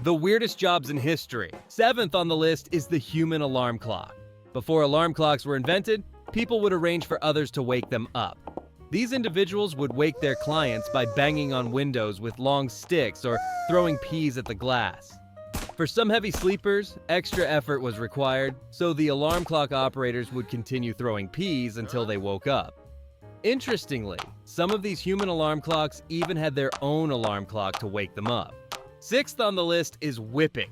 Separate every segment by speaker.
Speaker 1: The weirdest jobs in history. 7th on the list is the human alarm clock. Before alarm clocks were invented, people would arrange for others to wake them up. These individuals would wake their clients by banging on windows with long sticks or throwing peas at the glass. For some heavy sleepers, extra effort was required, so the alarm clock operators would continue throwing peas until they woke up. Interestingly, some of these human alarm clocks even had their own alarm clock to wake them up. 6th on the list is whipping.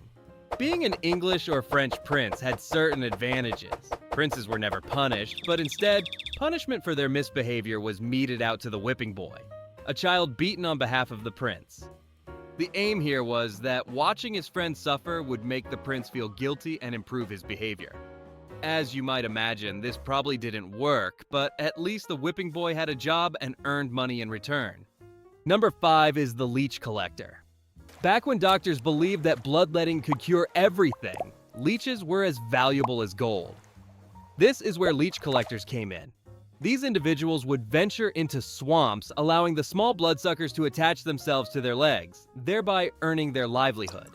Speaker 1: Being an English or French prince had certain advantages. Princes were never punished, but instead, punishment for their misbehavior was meted out to the whipping boy, a child beaten on behalf of the prince. The aim here was that watching his friend suffer would make the prince feel guilty and improve his behavior. As you might imagine, this probably didn't work, but at least the whipping boy had a job and earned money in return. Number 5 is the Leech Collector. Back when doctors believed that bloodletting could cure everything, leeches were as valuable as gold. This is where Leech Collectors came in. These individuals would venture into swamps, allowing the small bloodsuckers to attach themselves to their legs, thereby earning their livelihood.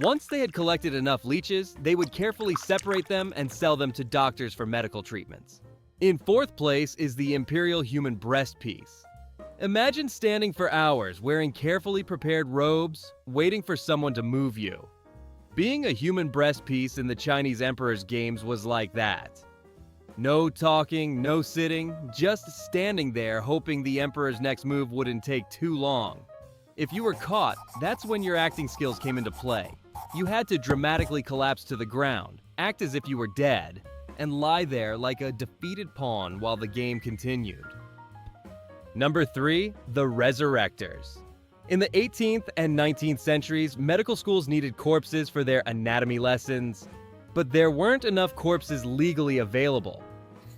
Speaker 1: Once they had collected enough leeches, they would carefully separate them and sell them to doctors for medical treatments. In 4th place is the Imperial human breast piece. Imagine standing for hours wearing carefully prepared robes, waiting for someone to move you. Being a human breast piece in the Chinese Emperor's games was like that. No talking, no sitting, just standing there hoping the Emperor's next move wouldn't take too long. If you were caught, that's when your acting skills came into play. You had to dramatically collapse to the ground, act as if you were dead, and lie there like a defeated pawn while the game continued. Number 3, the Resurrectors. In the 18th and 19th centuries, medical schools needed corpses for their anatomy lessons, but there weren't enough corpses legally available.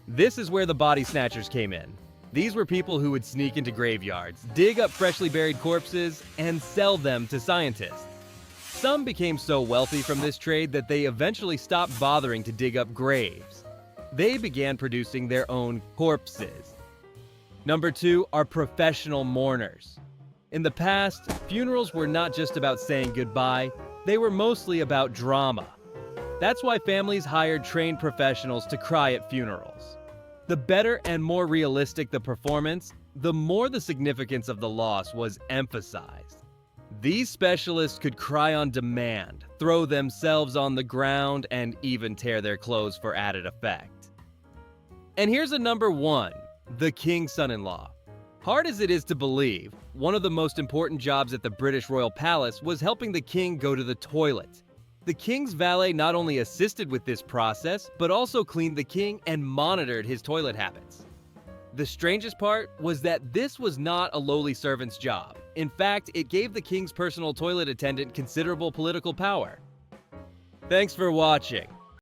Speaker 1: This is where the body snatchers came in. These were people who would sneak into graveyards, dig up freshly buried corpses, and sell them to scientists. Some became so wealthy from this trade that they eventually stopped bothering to dig up graves. They began producing their own corpses. Number 2 are professional mourners. In the past, funerals were not just about saying goodbye, they were mostly about drama. That's why families hired trained professionals to cry at funerals. The better and more realistic the performance, the more the significance of the loss was emphasized. These specialists could cry on demand, throw themselves on the ground, and even tear their clothes for added effect. And here's a number 1, the King's son-in-law. Hard as it is to believe, one of the most important jobs at the British Royal Palace was helping the king go to the toilet. The king's valet not only assisted with this process, but also cleaned the king and monitored his toilet habits. The strangest part was that this was not a lowly servant's job. In fact, it gave the king's personal toilet attendant considerable political power. Thanks for watching.